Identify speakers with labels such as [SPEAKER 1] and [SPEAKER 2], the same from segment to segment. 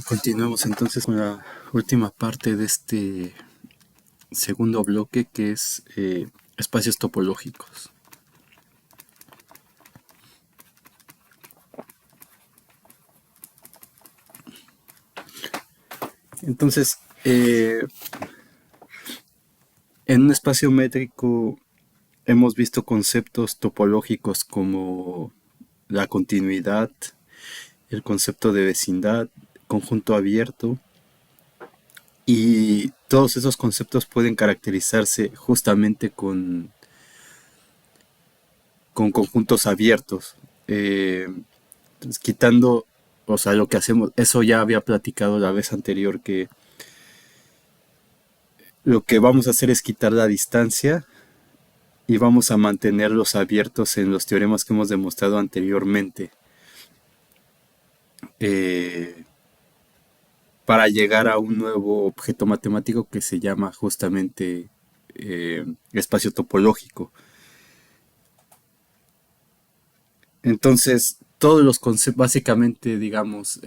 [SPEAKER 1] Continuamos entonces con la última parte de este segundo bloque que es espacios topológicos. Entonces, en un espacio métrico hemos visto conceptos topológicos como la continuidad, el concepto de vecindad, conjunto abierto, y todos esos conceptos pueden caracterizarse justamente con conjuntos abiertos. Entonces, quitando, o sea, lo que hacemos, eso ya había platicado la vez anterior, que lo que vamos a hacer es quitar la distancia y vamos a mantenerlos abiertos en los teoremas que hemos demostrado anteriormente, eh, para llegar a un nuevo objeto matemático que se llama justamente espacio topológico. Entonces, todos los conceptos, básicamente, digamos,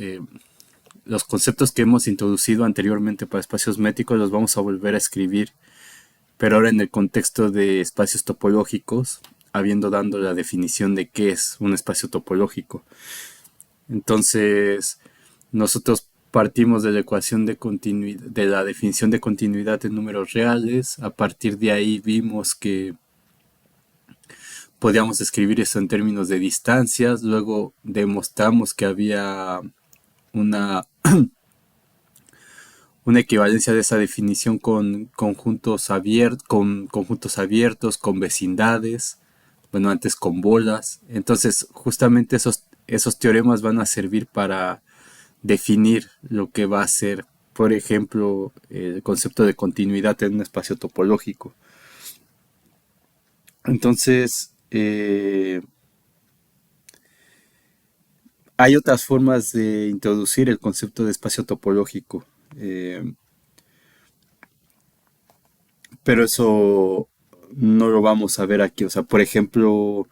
[SPEAKER 1] los conceptos que hemos introducido anteriormente para espacios métricos los vamos a volver a escribir, pero ahora en el contexto de espacios topológicos, habiendo dado la definición de qué es un espacio topológico. Entonces, nosotros partimos de la ecuación de continuidad, de la definición de continuidad en números reales. A partir de ahí vimos que podíamos escribir eso en términos de distancias. Luego demostramos que había una, una equivalencia de esa definición con conjuntos abiertos, con vecindades, bueno, antes con bolas. Entonces, justamente esos teoremas van a servir para definir lo que va a ser, por ejemplo, el concepto de continuidad en un espacio topológico. Entonces, hay otras formas de introducir el concepto de espacio topológico, pero eso no lo vamos a ver aquí. O sea, por ejemplo,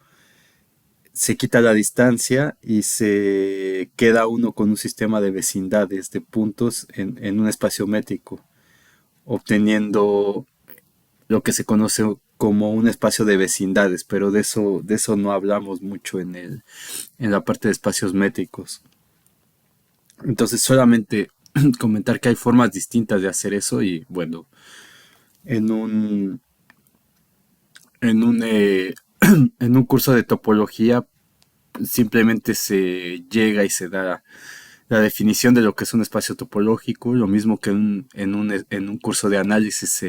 [SPEAKER 1] se quita la distancia y se queda uno con un sistema de vecindades, de puntos en un espacio métrico, obteniendo lo que se conoce como un espacio de vecindades, pero de eso no hablamos mucho en la parte de espacios métricos. Entonces, solamente comentar que hay formas distintas de hacer eso y bueno, en un, en un, en un curso de topología simplemente se llega y se da la definición de lo que es un espacio topológico, lo mismo que en un curso de análisis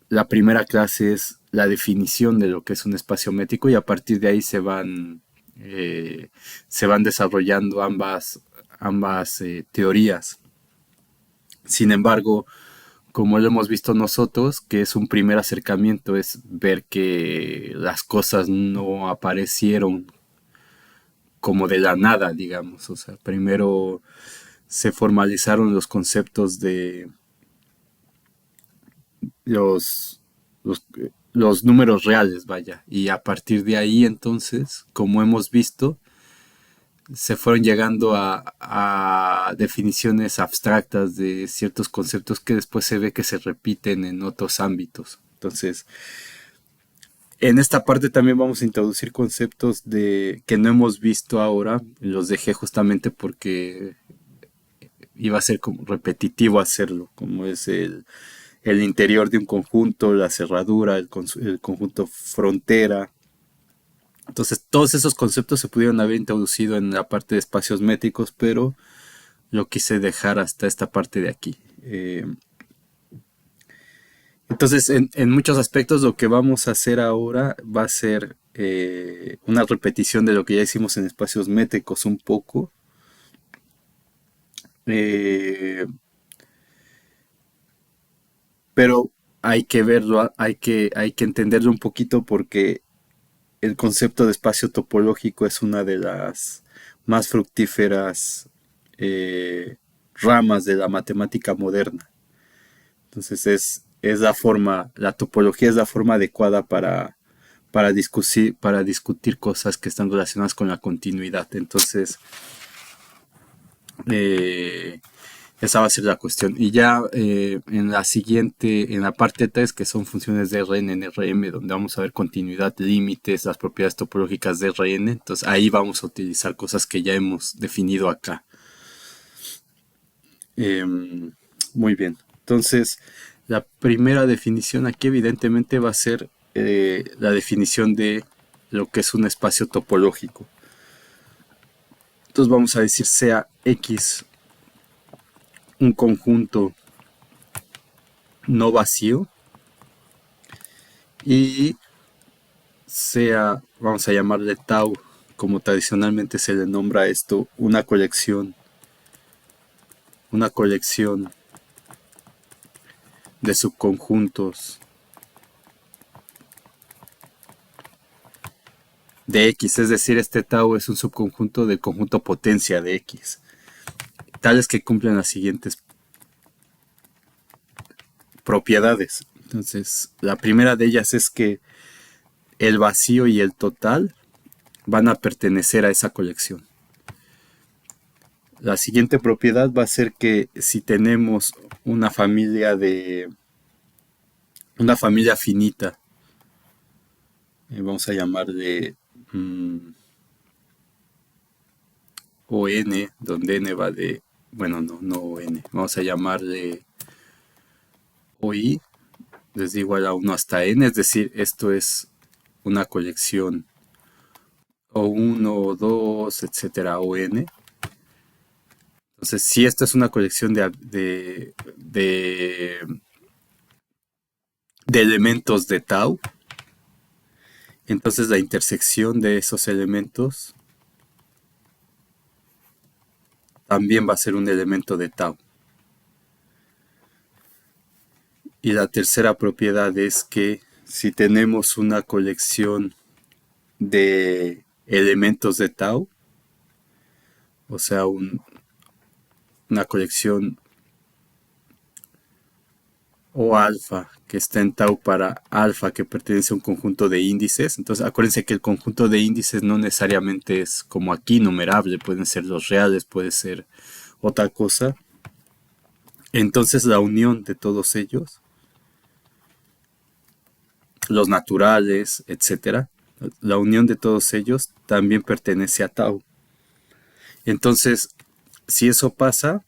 [SPEAKER 1] la primera clase es la definición de lo que es un espacio métrico y a partir de ahí se van desarrollando ambas teorías. Sin embargo, como lo hemos visto nosotros, que es un primer acercamiento, es ver que las cosas no aparecieron como de la nada, digamos. O sea, primero se formalizaron los conceptos de los, los, los números reales, vaya. Y a partir de ahí, entonces, como hemos visto, se fueron llegando a definiciones abstractas de ciertos conceptos que después se ve que se repiten en otros ámbitos. Entonces, en esta parte también vamos a introducir conceptos de que no hemos visto ahora. Los dejé justamente porque iba a ser como repetitivo hacerlo, como es el interior de un conjunto, la cerradura, el conjunto frontera. Entonces, todos esos conceptos se pudieron haber introducido en la parte de espacios métricos, pero lo quise dejar hasta esta parte de aquí. Entonces, en muchos aspectos, lo que vamos a hacer ahora va a ser una repetición de lo que ya hicimos en espacios métricos un poco. Eh, pero hay que verlo, hay que entenderlo un poquito porque el concepto de espacio topológico es una de las más fructíferas ramas de la matemática moderna. Entonces es la forma, la topología es la forma adecuada para discutir cosas que están relacionadas con la continuidad. Entonces, Eh, Esa va a ser la cuestión. Y ya en la siguiente, en la parte 3 que son funciones de Rn en Rm, donde vamos a ver continuidad, límites, las propiedades topológicas de Rn, entonces ahí vamos a utilizar cosas que ya hemos definido acá. Muy bien. Entonces, la primera definición aquí evidentemente va a ser la definición de lo que es un espacio topológico. Entonces vamos a decir sea X un conjunto no vacío y sea, vamos a llamarle tau, como tradicionalmente se le nombra a esto, una colección de subconjuntos de X, es decir, este tau es un subconjunto del conjunto potencia de X, tales que cumplen las siguientes propiedades. Entonces, la primera de ellas es que el vacío y el total van a pertenecer a esa colección. La siguiente propiedad va a ser que si tenemos una familia finita, vamos a llamarle ON, donde n va de, bueno, no ON, vamos a llamarle OI, desde igual a 1 hasta n, es decir, esto es una colección O1, O2, etcétera, ON. Entonces, si esta es una colección de elementos de tau, entonces la intersección de esos elementos también va a ser un elemento de tau. Y la tercera propiedad es que si tenemos una colección de elementos de tau, o sea, una colección O alfa que está en tau para alfa que pertenece a un conjunto de índices. Entonces acuérdense que el conjunto de índices no necesariamente es como aquí numerable, pueden ser los reales, puede ser otra cosa. Entonces la unión de todos ellos, los naturales, etcétera, la unión de todos ellos también pertenece a tau. Entonces, si eso pasa,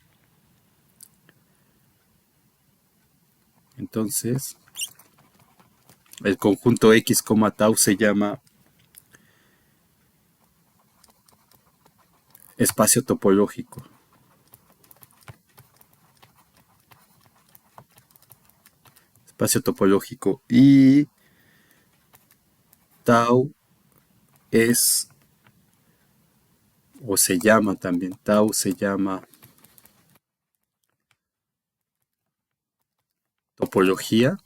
[SPEAKER 1] entonces el conjunto X, tau se llama espacio topológico. Espacio topológico. Y tau es, o se llama también, tau se llama topología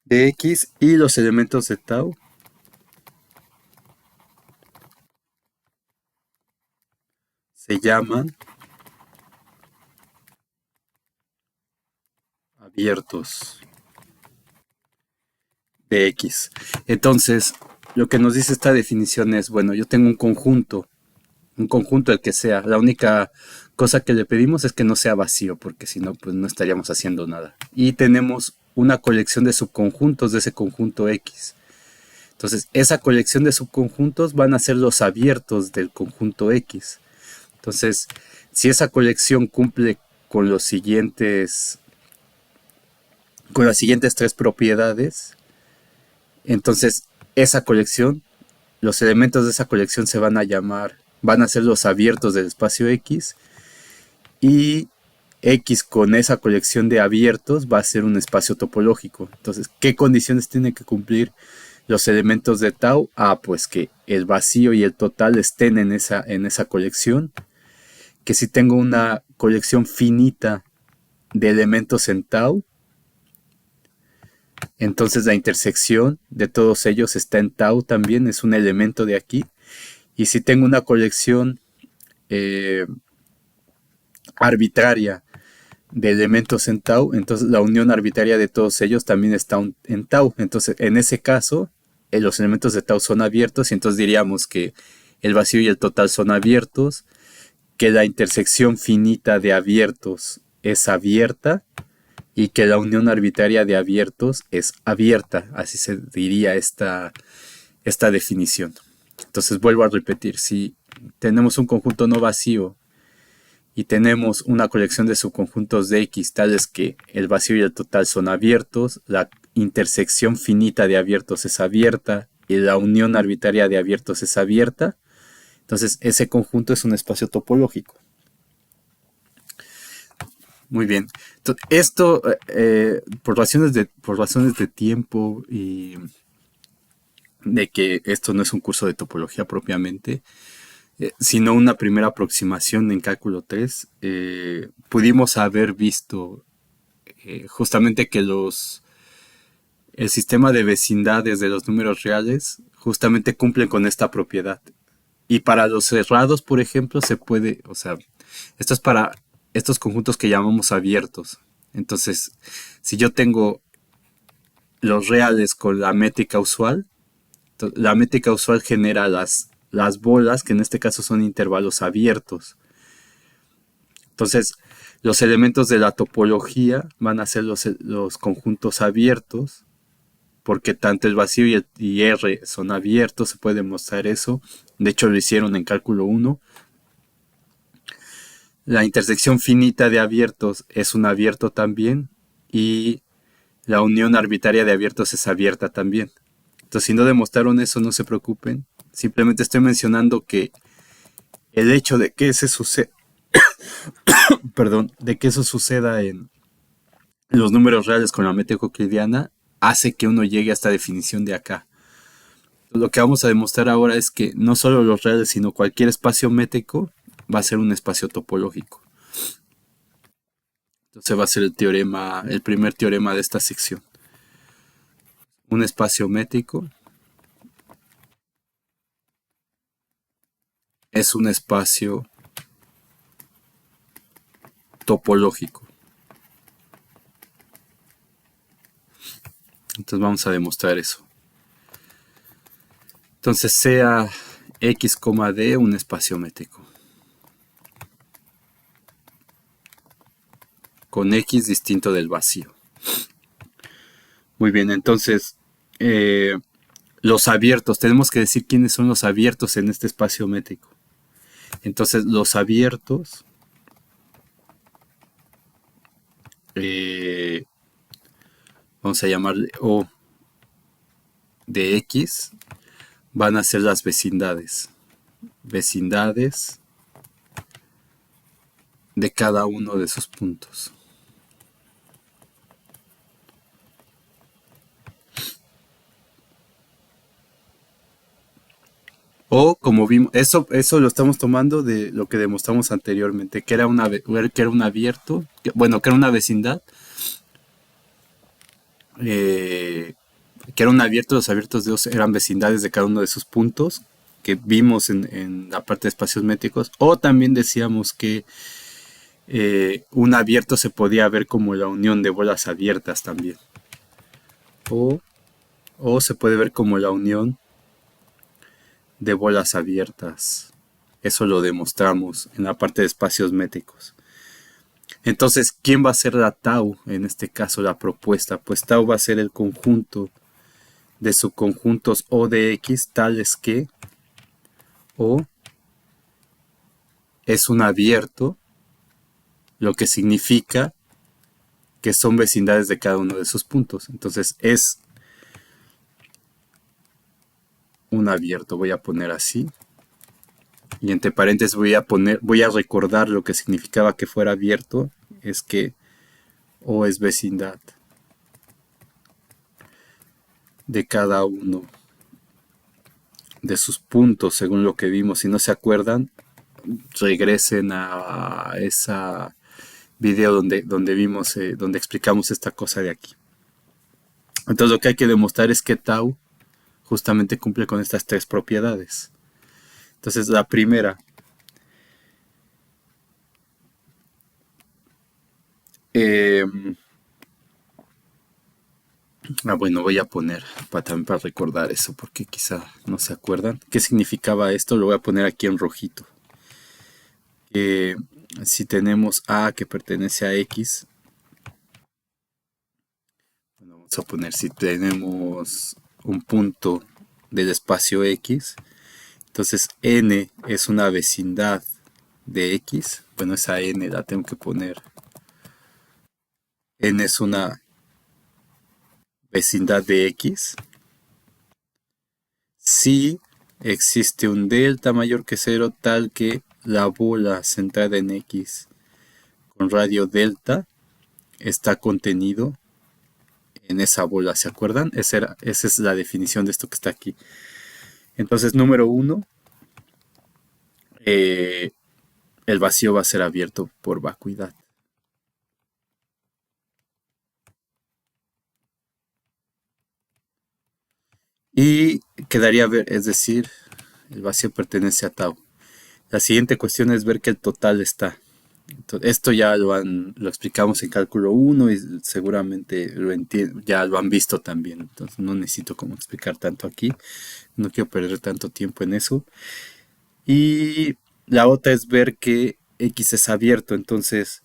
[SPEAKER 1] de X y los elementos de tau se llaman abiertos de X. Entonces, lo que nos dice esta definición es, bueno, yo tengo un conjunto el que sea. La única cosa que le pedimos es que no sea vacío, porque si no, pues no estaríamos haciendo nada. Y tenemos una colección de subconjuntos de ese conjunto X. Entonces, esa colección de subconjuntos van a ser los abiertos del conjunto X. Entonces, si esa colección cumple con con las siguientes tres propiedades, entonces esa colección, los elementos de esa colección se van a llamar, van a ser los abiertos del espacio X, y X con esa colección de abiertos va a ser un espacio topológico. Entonces, ¿qué condiciones tienen que cumplir los elementos de tau? Pues que el vacío y el total estén en esa colección, que si tengo una colección finita de elementos en tau, entonces la intersección de todos ellos está en tau también, es un elemento de aquí. Y si tengo una colección arbitraria de elementos en tau, entonces la unión arbitraria de todos ellos también está en tau. Entonces, en ese caso, los elementos de tau son abiertos y entonces diríamos que el vacío y el total son abiertos, que la intersección finita de abiertos es abierta y que la unión arbitraria de abiertos es abierta. Así se diría esta definición. Entonces vuelvo a repetir, si tenemos un conjunto no vacío y tenemos una colección de subconjuntos de X tales que el vacío y el total son abiertos, la intersección finita de abiertos es abierta y la unión arbitraria de abiertos es abierta, entonces ese conjunto es un espacio topológico. Muy bien. Entonces, esto, por razones de tiempo y de que esto no es un curso de topología propiamente, sino una primera aproximación en cálculo 3, pudimos haber visto justamente que el sistema de vecindades de los números reales justamente cumplen con esta propiedad. Y para los cerrados, por ejemplo, se puede, o sea, esto es para estos conjuntos que llamamos abiertos. Entonces, si yo tengo los reales con la métrica usual, la métrica usual genera las bolas, que en este caso son intervalos abiertos. Entonces, los elementos de la topología van a ser los conjuntos abiertos, porque tanto el vacío y R son abiertos, se puede demostrar eso. De hecho, lo hicieron en cálculo 1. La intersección finita de abiertos es un abierto también, y la unión arbitraria de abiertos es abierta también. Entonces, si no demostraron eso, no se preocupen. Simplemente estoy mencionando que el hecho de que perdón, de que eso suceda en los números reales con la métrica euclidiana hace que uno llegue a esta definición de acá. Lo que vamos a demostrar ahora es que no solo los reales, sino cualquier espacio métrico va a ser un espacio topológico. Entonces va a ser el primer teorema de esta sección. Un espacio métrico es un espacio topológico. Entonces vamos a demostrar eso. Entonces sea X, D un espacio métrico. Con X distinto del vacío. Muy bien, entonces los abiertos, tenemos que decir quiénes son los abiertos en este espacio métrico. Entonces los abiertos vamos a llamarle O de X, van a ser las vecindades. Vecindades de cada uno de esos puntos. O como vimos, eso lo estamos tomando de lo que demostramos anteriormente, que era un abierto, que era una vecindad, que era un abierto, los abiertos de Dios eran vecindades de cada uno de sus puntos, que vimos en la parte de espacios métricos, o también decíamos que un abierto se podía ver como la unión de bolas abiertas también, o se puede ver como la unión de bolas abiertas. Eso lo demostramos en la parte de espacios métricos. Entonces, ¿quién va a ser la tau? En este caso, la propuesta. Pues tau va a ser el conjunto de subconjuntos O de X tales que O es un abierto, lo que significa que son vecindades de cada uno de sus puntos. Entonces, es un abierto, voy a poner así. Y entre paréntesis voy a recordar lo que significaba que fuera abierto, es que O es vecindad de cada uno de sus puntos, según lo que vimos. Si no se acuerdan, regresen a esa video donde vimos, donde explicamos esta cosa de aquí. Entonces lo que hay que demostrar es que tau justamente cumple con estas tres propiedades. Entonces la primera, Bueno, voy a poner también para recordar eso, porque quizá no se acuerdan. ¿Qué significaba esto? Lo voy a poner aquí en rojito. Que si tenemos A que pertenece a X, bueno, vamos a poner si tenemos un punto del espacio X, entonces N es una vecindad de X. Bueno, esa N la tengo que poner. N es una vecindad de X. Si existe un delta mayor que cero tal que la bola centrada en X con radio delta está contenido en esa bola, ¿se acuerdan? Esa es la definición de esto que está aquí. Entonces, número uno, eh, el vacío va a ser abierto por vacuidad. Y quedaría ver, es decir, el vacío pertenece a tau. La siguiente cuestión es ver que el total está. Entonces, esto ya lo explicamos en cálculo uno y seguramente ya lo han visto también. Entonces no necesito como explicar tanto aquí. No quiero perder tanto tiempo en eso. Y la otra es ver que X es abierto. Entonces,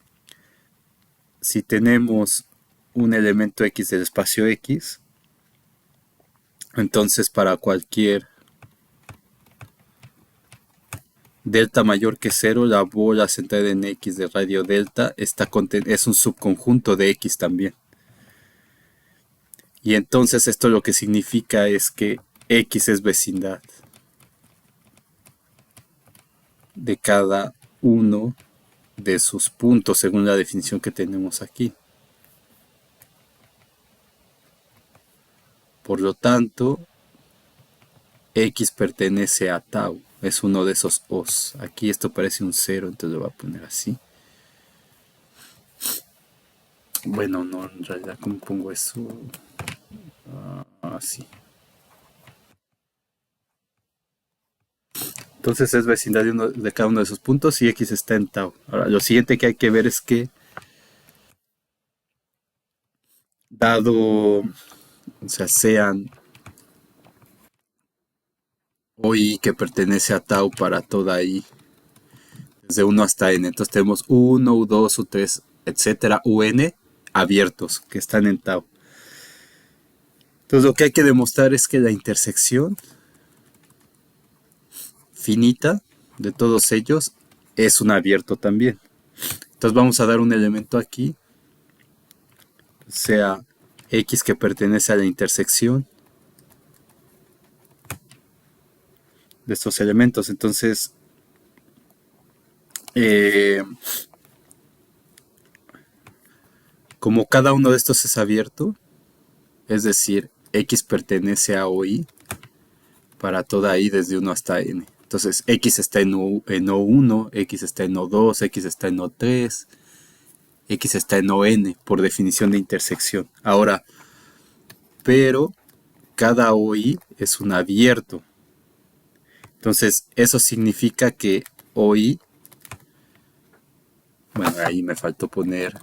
[SPEAKER 1] si tenemos un elemento X del espacio X, entonces para cualquier delta mayor que cero, la bola centrada en X de radio delta es un subconjunto de X también. Y entonces esto lo que significa es que X es vecindad de cada uno de sus puntos según la definición que tenemos aquí. Por lo tanto, X pertenece a tau. Es uno de esos O's. Aquí esto parece un cero, entonces lo voy a poner así. Bueno, no, en realidad, ¿cómo pongo eso? Así. Entonces es vecindad de cada uno de esos puntos y X está en tau. Ahora, lo siguiente que hay que ver es que, dado, o sea, sean o I que pertenece a tau para toda I, desde uno hasta n. Entonces tenemos uno U2, U3, etcétera, UN abiertos que están en tau. Entonces lo que hay que demostrar es que la intersección finita de todos ellos es un abierto también. Entonces vamos a dar un elemento aquí, sea X que pertenece a la intersección de estos elementos. Entonces, eh, como cada uno de estos es abierto, es decir, X pertenece a OI para toda I desde 1 hasta N. Entonces, X está en O1, X está en O2, X está en O3, X está en ON por definición de intersección. Ahora, pero cada OI es un abierto. Entonces, eso significa que OI, bueno, ahí me faltó poner,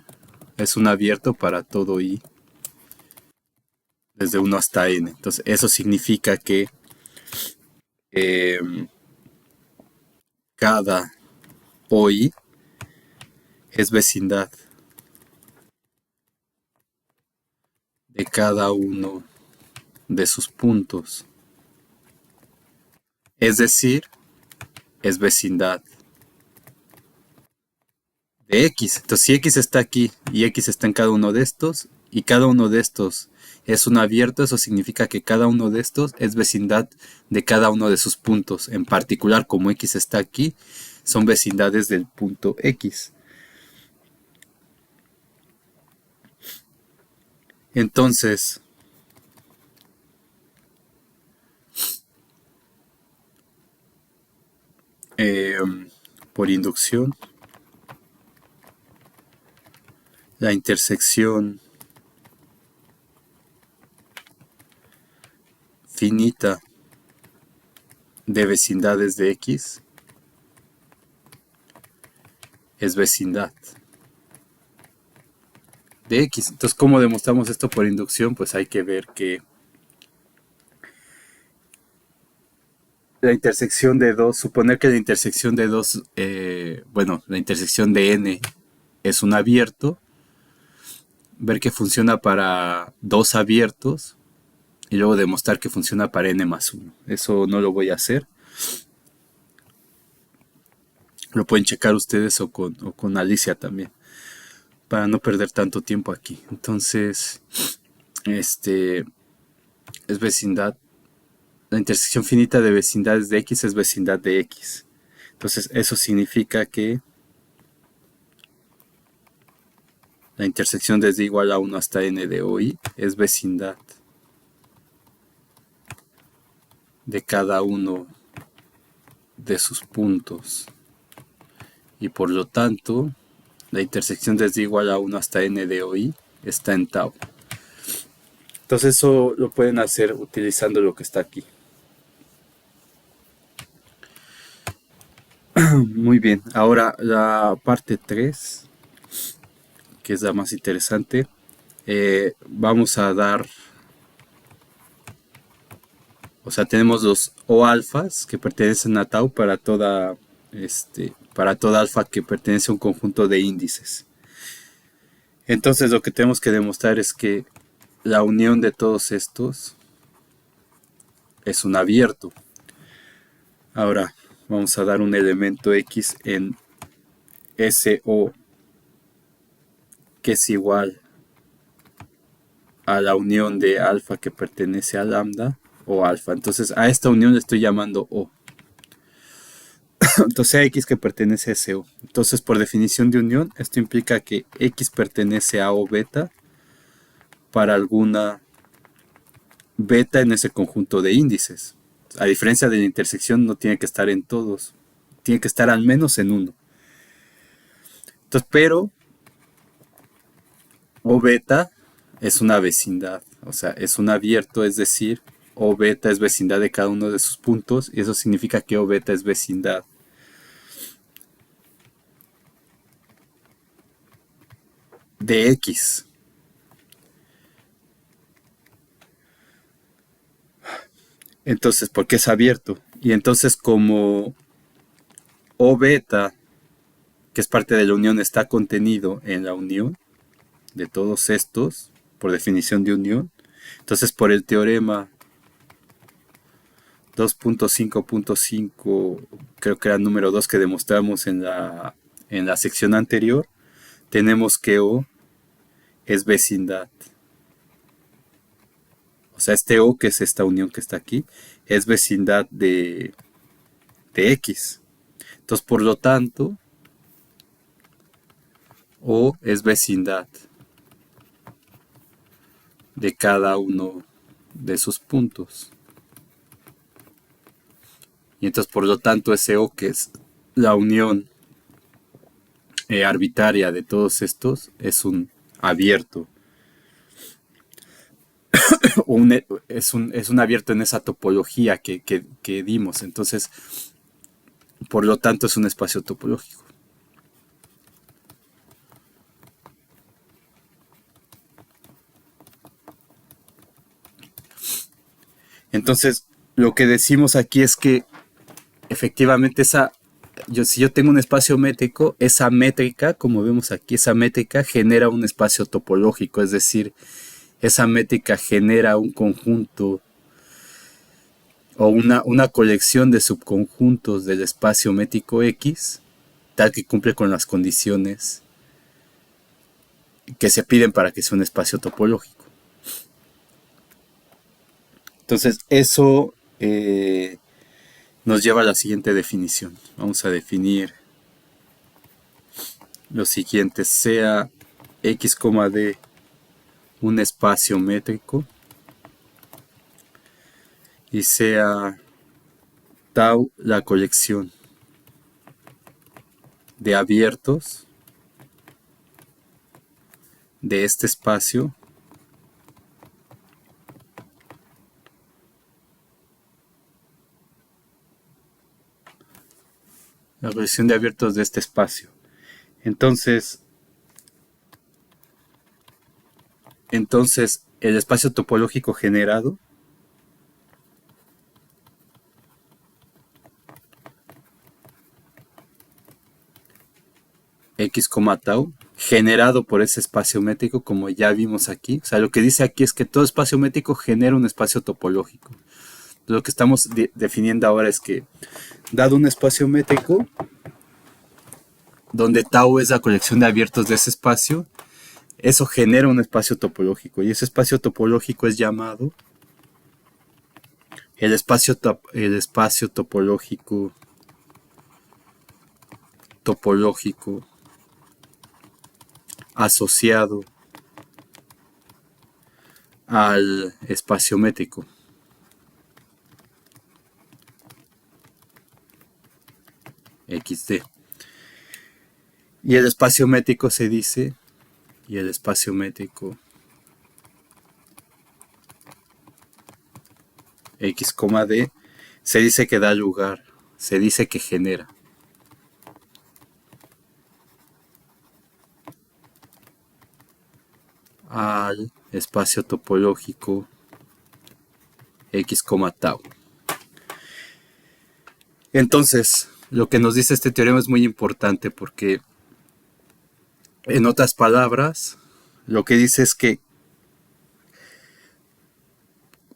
[SPEAKER 1] es un abierto para todo I desde 1 hasta N. Entonces, eso significa que eh, cada OI es vecindad de cada uno de sus puntos. Es decir, es vecindad de X. Entonces, si X está aquí y X está en cada uno de estos, y cada uno de estos es un abierto, eso significa que cada uno de estos es vecindad de cada uno de sus puntos. En particular, como X está aquí, son vecindades del punto X. Entonces, eh, por inducción, la intersección finita de vecindades de X es vecindad de X. Entonces, ¿cómo demostramos esto por inducción? Pues hay que ver que la intersección de dos, suponer que la intersección de dos, bueno, la intersección de n es un abierto, ver que funciona para dos abiertos y luego demostrar que funciona para n más 1. Eso no lo voy a hacer. Lo pueden checar ustedes o con Alicia también, para no perder tanto tiempo aquí. Entonces, es vecindad. La intersección finita de vecindades de X es vecindad de X. Entonces, eso significa que la intersección desde igual a 1 hasta n de OI es vecindad de cada uno de sus puntos. Y por lo tanto, la intersección desde igual a 1 hasta n de OI está en tau. Entonces eso lo pueden hacer utilizando lo que está aquí. Muy bien, ahora la parte 3, que es la más interesante. Vamos a dar, o sea, tenemos los O alfas que pertenecen a tau para toda alfa que pertenece a un conjunto de índices. Entonces lo que tenemos que demostrar es que la unión de todos estos es un abierto. Ahora vamos a dar un elemento X en SO que es igual a la unión de alfa que pertenece a lambda o alfa. Entonces a esta unión le estoy llamando O. Entonces a X que pertenece a SO. Entonces por definición de unión, esto implica que X pertenece a O beta para alguna beta en ese conjunto de índices. A diferencia de la intersección, no tiene que estar en todos. Tiene que estar al menos en uno. Entonces, pero O beta es una vecindad. O sea, es un abierto, es decir, O beta es vecindad de cada uno de sus puntos. Y eso significa que O beta es vecindad de X. Entonces, porque es abierto. Y entonces como O beta, que es parte de la unión, está contenido en la unión de todos estos, por definición de unión, entonces por el teorema 2.5.5, creo que era el número 2 que demostramos en la sección anterior, tenemos que O es vecindad. O sea, este O, que es esta unión que está aquí, es vecindad de X. Entonces, por lo tanto, O es vecindad de cada uno de sus puntos. Y entonces, por lo tanto, ese O, que es la unión arbitraria de todos estos, es un abierto. Es un abierto en esa topología que dimos. Entonces, por lo tanto, es un espacio topológico. Entonces, lo que decimos aquí es que efectivamente si yo tengo un espacio métrico, esa métrica, como vemos aquí, esa métrica genera un espacio topológico, es decir, esa métrica genera un conjunto o una colección de subconjuntos del espacio métrico X, tal que cumple con las condiciones que se piden para que sea un espacio topológico. Entonces, eso nos lleva a la siguiente definición. Vamos a definir lo siguiente: sea X, D un espacio métrico y sea tau la colección de abiertos de este espacio la colección de abiertos de este espacio. Entonces, Entonces, el espacio topológico generado, x, tau, generado por ese espacio métrico, como ya vimos aquí. O sea, lo que dice aquí es que todo espacio métrico genera un espacio topológico. Lo que estamos definiendo ahora es que, dado un espacio métrico, donde tau es la colección de abiertos de ese espacio, eso genera un espacio topológico. Y ese espacio topológico es llamado el espacio topológico asociado al espacio métrico. XD. Y el espacio métrico se dice, y el espacio métrico X, D, se dice que da lugar, se dice que genera. Al espacio topológico X, tau. Entonces, lo que nos dice este teorema es muy importante porque, en otras palabras, lo que dice es que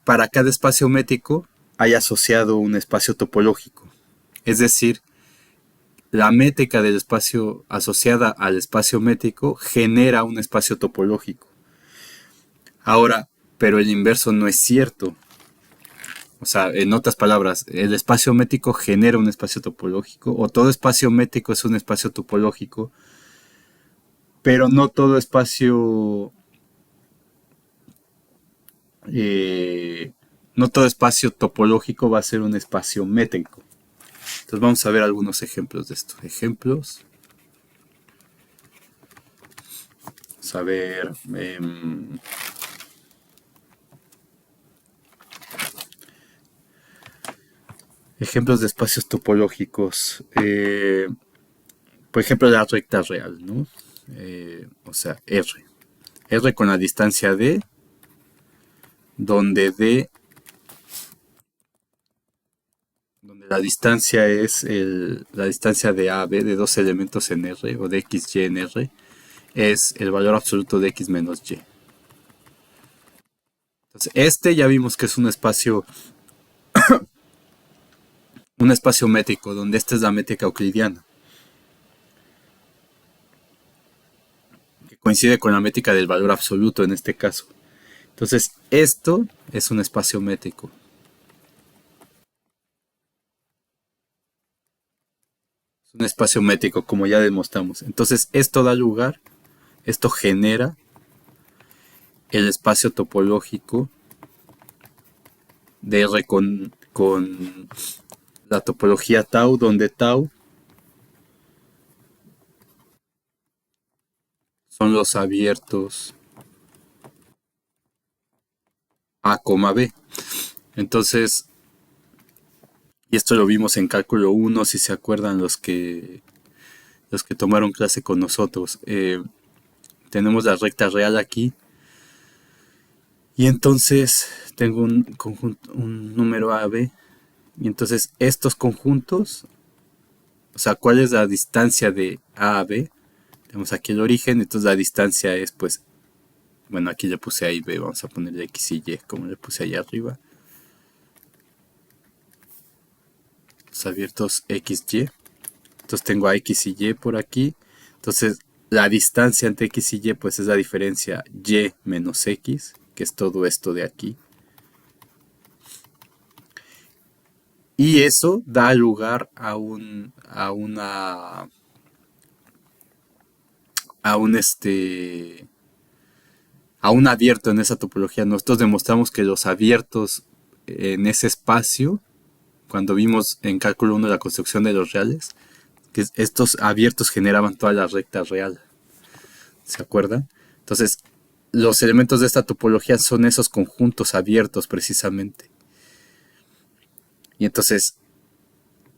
[SPEAKER 1] para cada espacio métrico hay asociado un espacio topológico. Es decir, la métrica del espacio asociada al espacio métrico genera un espacio topológico. Ahora, pero el inverso no es cierto. O sea, en otras palabras, el espacio métrico genera un espacio topológico, o todo espacio métrico es un espacio topológico, pero no todo espacio no todo espacio topológico va a ser un espacio métrico. Entonces vamos a ver algunos ejemplos de esto. Ejemplos. Vamos a ver. Ejemplos de espacios topológicos. Por ejemplo, la recta real, ¿no? O sea, R. R con la distancia D, donde la distancia es la distancia de A, B, de dos elementos en R, o de X, Y en R, es el valor absoluto de X menos Y. Entonces, este ya vimos que es un espacio métrico, donde esta es la métrica euclidiana, que coincide con la métrica del valor absoluto en este caso. Entonces, esto es un espacio métrico. Es un espacio métrico, como ya demostramos. Entonces, esto da lugar, esto genera el espacio topológico de R con la topología tau, donde tau son los abiertos A, B. Entonces, y esto lo vimos en cálculo 1, si se acuerdan los que tomaron clase con nosotros. Tenemos la recta real aquí. Y entonces tengo un conjunto, un número A, B. Y entonces estos conjuntos, o sea, ¿cuál es la distancia de A a B? Tenemos aquí el origen, entonces la distancia es, pues, bueno, aquí le puse A y B, vamos a ponerle X y Y, como le puse allá arriba. Los abiertos X, Y. Entonces tengo a X y Y por aquí. Entonces la distancia entre X y Y, pues, es la diferencia Y menos X, que es todo esto de aquí. Y eso da lugar a un abierto en esa topología. Nosotros demostramos que los abiertos en ese espacio, cuando vimos en cálculo 1 la construcción de los reales, que estos abiertos generaban toda la recta real. ¿Se acuerdan? Entonces, los elementos de esta topología son esos conjuntos abiertos precisamente. Y entonces,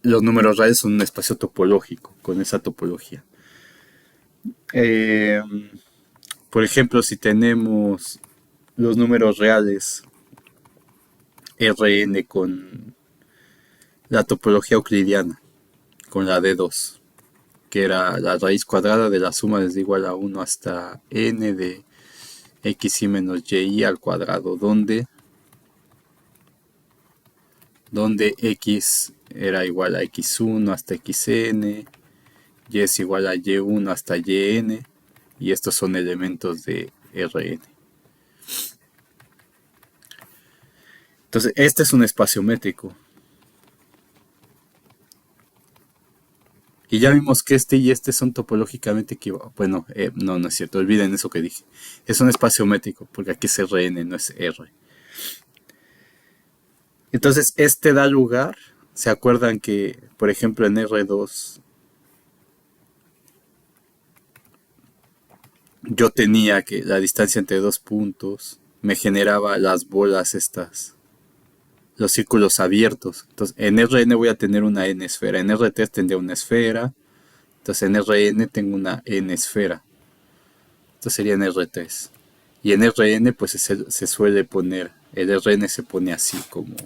[SPEAKER 1] los números reales son un espacio topológico con esa topología. Por ejemplo, si tenemos los números reales Rn con la topología euclidiana, con la de 2, que era la raíz cuadrada de la suma desde igual a 1 hasta n de xi menos yi al cuadrado, donde x era igual a x1 hasta xn, y es igual a y1 hasta yn, y estos son elementos de Rn. Entonces, este es un espacio métrico. Y ya vimos que este y este son topológicamente equivalentes. Bueno, no es cierto, olviden eso que dije. Es un espacio métrico, porque aquí es Rn, no es R. Entonces, este da lugar, ¿se acuerdan que, por ejemplo, en R2 yo tenía que la distancia entre dos puntos me generaba las bolas estas, los círculos abiertos? Entonces, en Rn voy a tener una n esfera, en R3 tendría una esfera, entonces en Rn tengo una n esfera. Esto sería en R3. Y en Rn pues se suele poner, el Rn se pone así como,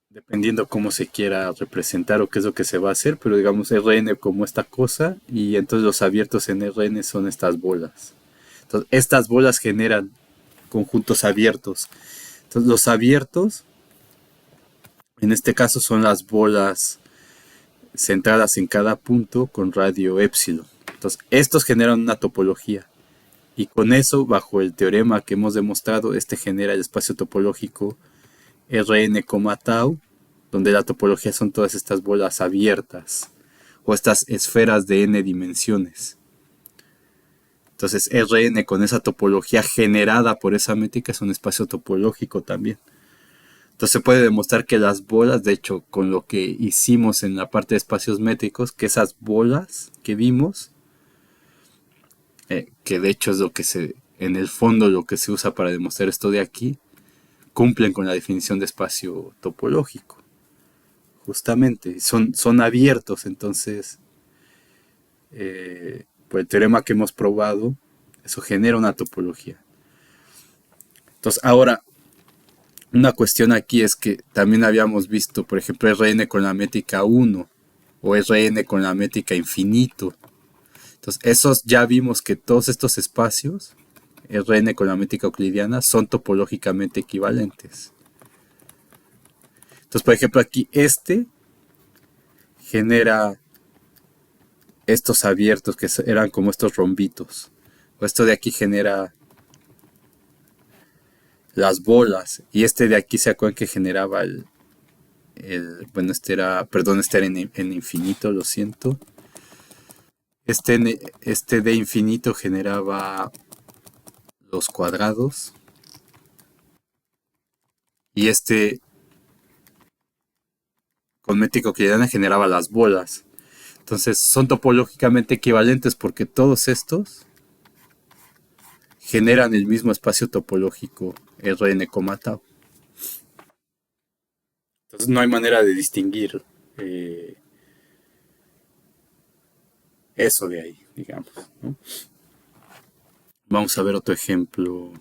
[SPEAKER 1] dependiendo cómo se quiera representar o qué es lo que se va a hacer, pero digamos Rn como esta cosa, y entonces los abiertos en Rn son estas bolas. Entonces estas bolas generan conjuntos abiertos. Entonces los abiertos, en este caso, son las bolas centradas en cada punto con radio épsilon. Entonces estos generan una topología. Y con eso, bajo el teorema que hemos demostrado, este genera el espacio topológico Rn, tau, donde la topología son todas estas bolas abiertas o estas esferas de n dimensiones. Entonces Rn con esa topología generada por esa métrica es un espacio topológico también. Entonces se puede demostrar que las bolas, de hecho, con lo que hicimos en la parte de espacios métricos, que esas bolas que vimos, que de hecho es lo que en el fondo lo que se usa para demostrar esto de aquí, cumplen con la definición de espacio topológico. Justamente, son abiertos, entonces, por el teorema que hemos probado, eso genera una topología. Entonces, ahora, una cuestión aquí es que también habíamos visto, por ejemplo, Rn con la métrica 1 o Rn con la métrica infinito. Entonces, esos ya vimos que todos estos espacios, Rn con la métrica euclidiana, son topológicamente equivalentes. Entonces, por ejemplo, aquí este genera estos abiertos que eran como estos rombitos. O esto de aquí genera las bolas. Y este de aquí, ¿se acuerdan que generaba bueno, este era en infinito, lo siento. Este de infinito generaba los cuadrados. Y este con métrica euclidiana generaba las bolas. Entonces son topológicamente equivalentes porque todos estos generan el mismo espacio topológico Rn, tau. Entonces no hay manera de distinguir eso de ahí, digamos, ¿no? Vamos a ver otro ejemplo.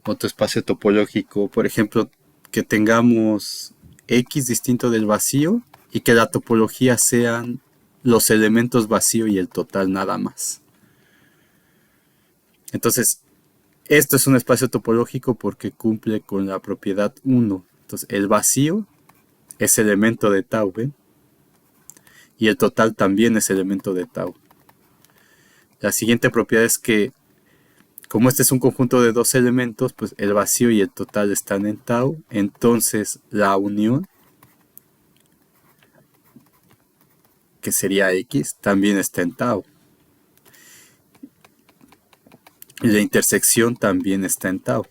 [SPEAKER 1] Otro espacio topológico, por ejemplo, que tengamos X distinto del vacío y que la topología sean los elementos vacío y el total nada más. Entonces, esto es un espacio topológico porque cumple con la propiedad 1. Entonces, el vacío es elemento de tau, ¿ven? Y el total también es elemento de tau. La siguiente propiedad es que, como este es un conjunto de dos elementos, pues el vacío y el total están en tau. Entonces, la unión, que sería X, también está en tau. Y la intersección también está en tau.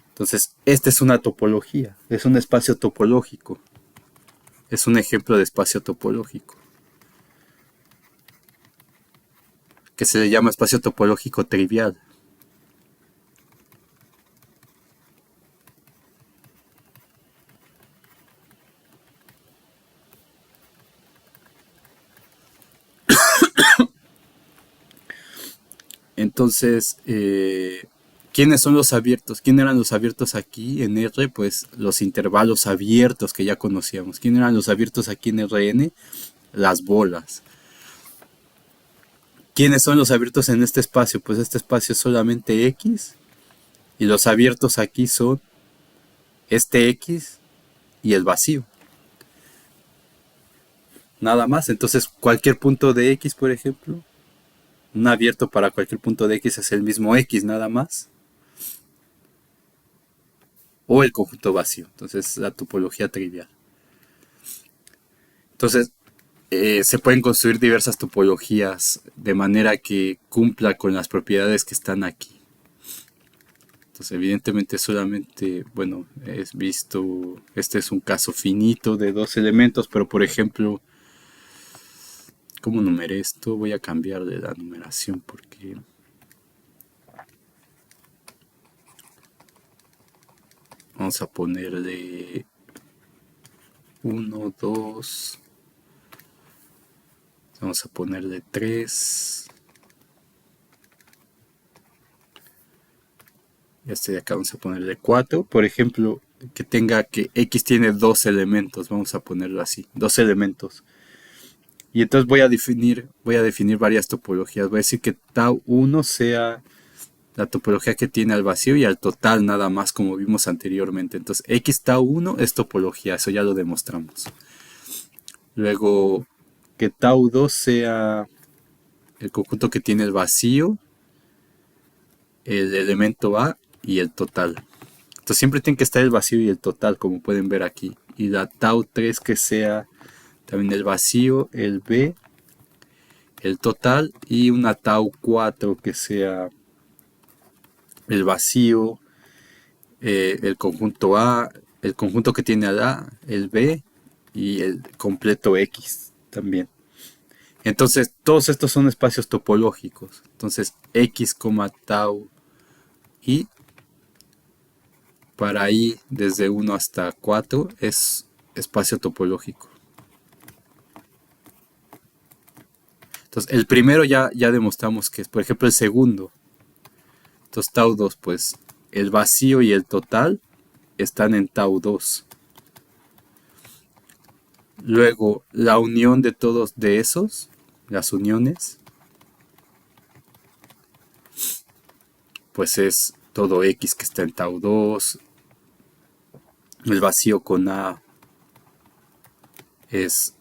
[SPEAKER 1] Entonces, esta es una topología, es un espacio topológico. Es un ejemplo de espacio topológico, que se le llama espacio topológico trivial. Entonces, ¿quiénes son los abiertos? ¿Quién eran los abiertos aquí en R? Pues los intervalos abiertos que ya conocíamos. ¿Quién eran los abiertos aquí en Rn? Las bolas. ¿Quiénes son los abiertos en este espacio? Pues este espacio es solamente X. Y los abiertos aquí son este X y el vacío. Nada más. Entonces, cualquier punto de X, por ejemplo, un abierto para cualquier punto de X es el mismo X, nada más. O el conjunto vacío. Entonces, la topología trivial. Entonces, se pueden construir diversas topologías de manera que cumpla con las propiedades que están aquí. Entonces, evidentemente solamente, bueno, es visto, este es un caso finito de dos elementos, pero por ejemplo, ¿cómo numeré esto? Voy a cambiar de la numeración porque vamos a ponerle 1, 2, vamos a ponerle 3. Y este de acá vamos a ponerle 4. Por ejemplo, que tenga que X tiene dos elementos, vamos a ponerlo así, dos elementos. Y entonces voy a definir varias topologías. Voy a decir que tau 1 sea la topología que tiene al vacío y al total nada más, como vimos anteriormente. Entonces X tau 1 es topología, eso ya lo demostramos. Luego que tau 2 sea el conjunto que tiene el vacío, el elemento A y el total. Entonces siempre tiene que estar el vacío y el total, como pueden ver aquí. Y la tau 3 que sea también el vacío, el B, el total, y una tau 4 que sea el vacío, el conjunto A, el conjunto que tiene al A, el B y el completo X también. Entonces todos estos son espacios topológicos. Entonces X, tau y para I desde 1 hasta 4 es espacio topológico. Entonces, el primero ya demostramos que es, por ejemplo, el segundo. Entonces, tau 2, pues el vacío y el total están en tau 2. Luego, la unión de todos de esos, las uniones, pues es todo X que está en tau 2. El vacío con A es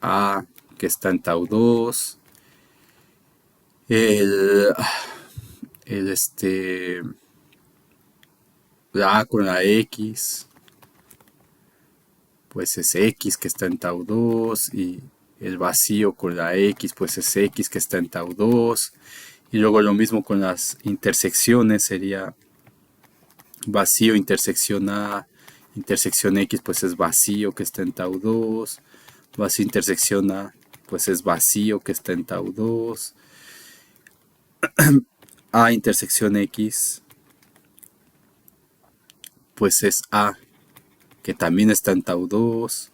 [SPEAKER 1] A que está en tau 2. La A con la X, pues es X que está en tau 2, y el vacío con la X, pues es X que está en tau 2, y luego lo mismo con las intersecciones, sería vacío intersección A, intersección X, pues es vacío que está en tau 2, vacío intersección A, pues es vacío que está en tau 2, A intersección X, pues es A que también está en tau 2,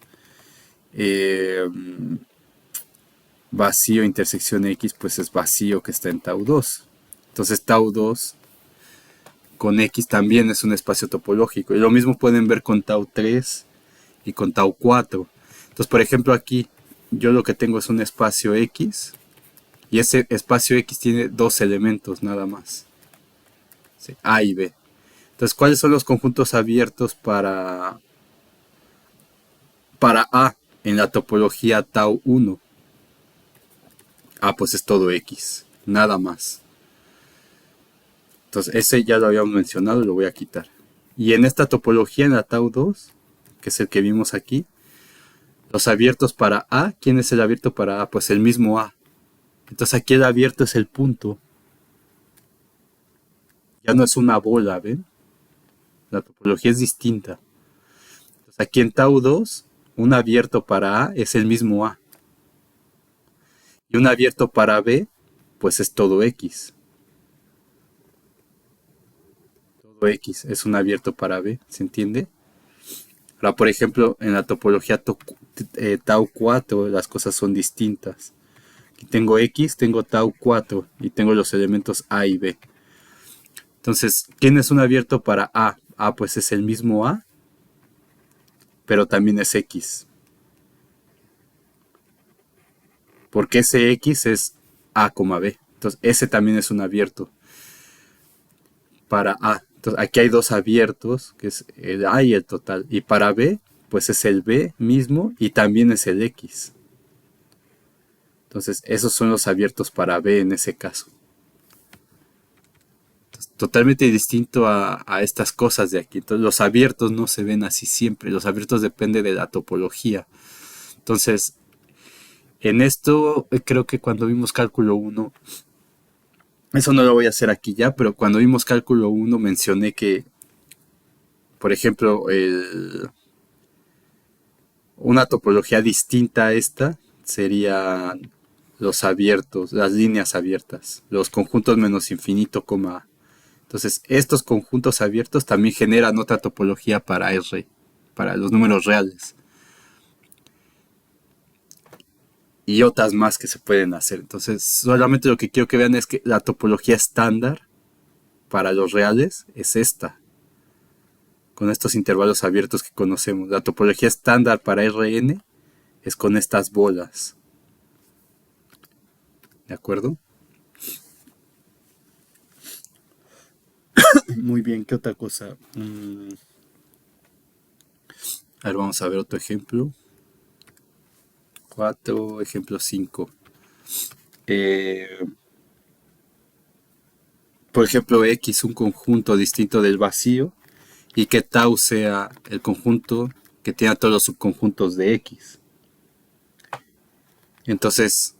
[SPEAKER 1] vacío intersección X, pues es vacío que está en tau 2. Entonces tau 2 con X también es un espacio topológico. Y lo mismo pueden ver con tau 3 y con tau 4. Entonces, por ejemplo, aquí yo lo que tengo es un espacio X, y ese espacio X tiene dos elementos nada más, ¿sí? A y B. Entonces, ¿cuáles son los conjuntos abiertos para A en la topología tau 1? Ah, pues es todo X, nada más. Entonces, ese ya lo habíamos mencionado, lo voy a quitar. Y en esta topología, en la tau 2, que es el que vimos aquí, los abiertos para A, ¿quién es el abierto para A? Pues el mismo A. Entonces aquí el abierto es el punto. Ya no es una bola, ¿ven? La topología es distinta. Entonces aquí en tau 2, un abierto para A es el mismo A. Y un abierto para B, pues es todo X. Todo X es un abierto para B, ¿se entiende? Ahora, por ejemplo, en la topología tau 4 las cosas son distintas. Aquí tengo X, tengo tau 4 y tengo los elementos A y B. Entonces, ¿quién es un abierto para A? A pues es el mismo A, pero también es X. Porque ese X es A, B. Entonces, ese también es un abierto para A. Entonces, aquí hay dos abiertos, que es el A y el total. Y para B, pues es el B mismo y también es el X. Entonces, esos son los abiertos para B en ese caso. Entonces, totalmente distinto a estas cosas de aquí. Entonces, los abiertos no se ven así siempre. Los abiertos dependen de la topología. Entonces, en esto creo que cuando vimos cálculo 1, eso no lo voy a hacer aquí ya, pero cuando vimos cálculo 1 mencioné que, por ejemplo, una topología distinta a esta sería los abiertos, las líneas abiertas, los conjuntos menos infinito, coma. Entonces, estos conjuntos abiertos también generan otra topología para R, para los números reales. Y otras más que se pueden hacer. Entonces, solamente lo que quiero que vean es que la topología estándar para los reales es esta, con estos intervalos abiertos que conocemos. La topología estándar para Rn es con estas bolas. ¿De acuerdo? Muy bien, ¿qué otra cosa? A ver, vamos a ver otro ejemplo. 4, ejemplo 5. Por ejemplo, X, un conjunto distinto del vacío, y que tau sea el conjunto que tiene todos los subconjuntos de X. Entonces,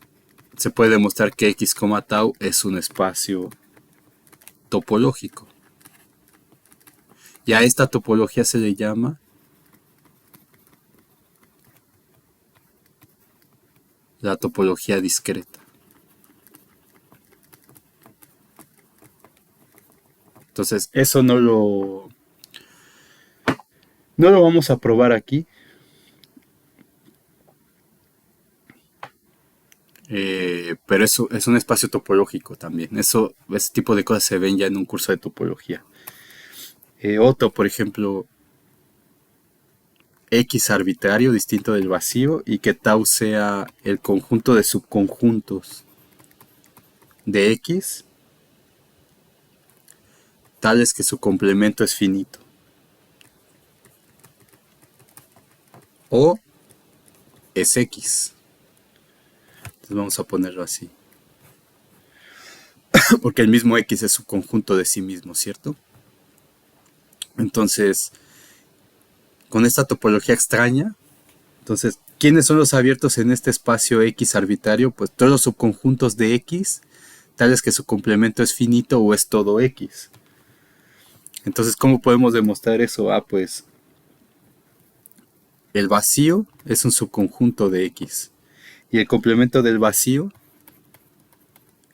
[SPEAKER 1] se puede demostrar que X, tau es un espacio topológico. Y a esta topología se le llama la topología discreta. Entonces, eso no lo vamos a probar aquí. Pero eso es un espacio topológico también. Ese tipo de cosas se ven ya en un curso de topología. Otro, por ejemplo, X arbitrario distinto del vacío y que tau sea el conjunto de subconjuntos de X, tales que su complemento es finito. O es X. Entonces vamos a ponerlo así. Porque el mismo X es su conjunto de sí mismo, ¿cierto? Entonces, con esta topología extraña, entonces, ¿quiénes son los abiertos en este espacio X arbitrario? Pues todos los subconjuntos de X, tales que su complemento es finito o es todo X. Entonces, ¿cómo podemos demostrar eso? Pues el vacío es un subconjunto de X. Y el complemento del vacío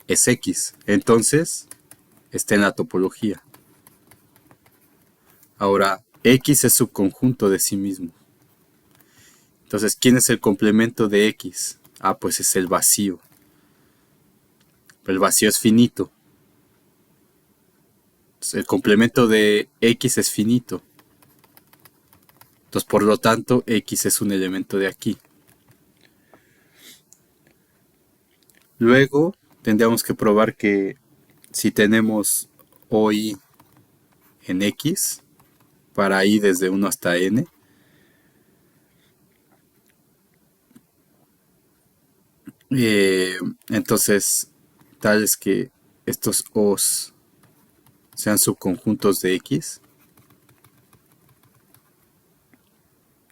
[SPEAKER 1] es X. Entonces, está en la topología. Ahora, X es subconjunto de sí mismo. Entonces, ¿quién es el complemento de X? Pues es el vacío. Pero el vacío es finito. Entonces, el complemento de X es finito. Entonces, por lo tanto, X es un elemento de aquí. Luego, tendríamos que probar que si tenemos OI en X, para I desde 1 hasta N, entonces, tal es que estos O's sean subconjuntos de X.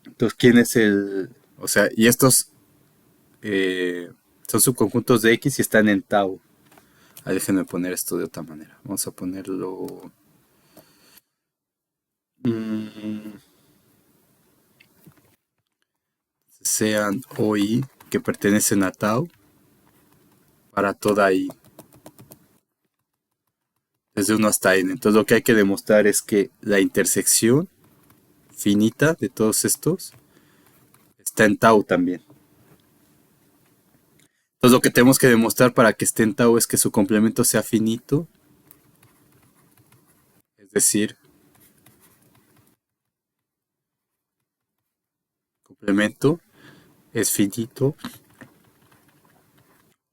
[SPEAKER 1] Entonces, ¿quién es el...? O sea, y estos son subconjuntos de X y están en tau. Déjenme poner esto de otra manera. Vamos a ponerlo... sean OI que pertenecen a tau para toda I. Desde 1 hasta N. Entonces lo que hay que demostrar es que la intersección finita de todos estos está en tau también. Entonces lo que tenemos que demostrar para que esté en tau es que su complemento sea finito, es decir, complemento es finito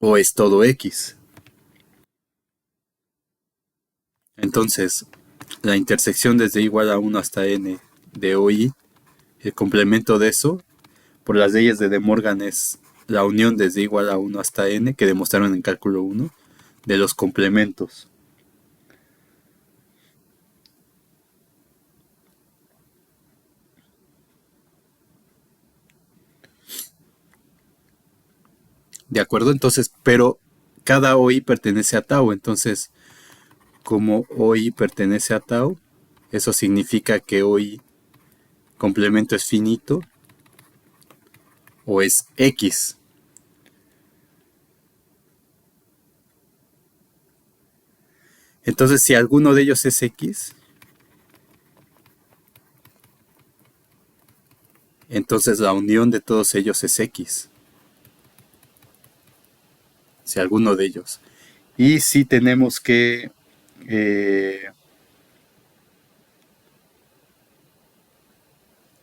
[SPEAKER 1] o es todo X. Entonces, la intersección desde igual a 1 hasta n de OI, el complemento de eso, por las leyes de De Morgan es la unión desde igual a 1 hasta n, que demostraron en cálculo 1, de los complementos. ¿De acuerdo? Entonces, pero cada OI pertenece a tau, entonces, como OI pertenece a tau, eso significa que OI complemento es finito o es X. Entonces, si alguno de ellos es X, entonces la unión de todos ellos es X. Si alguno de ellos. Y si tenemos que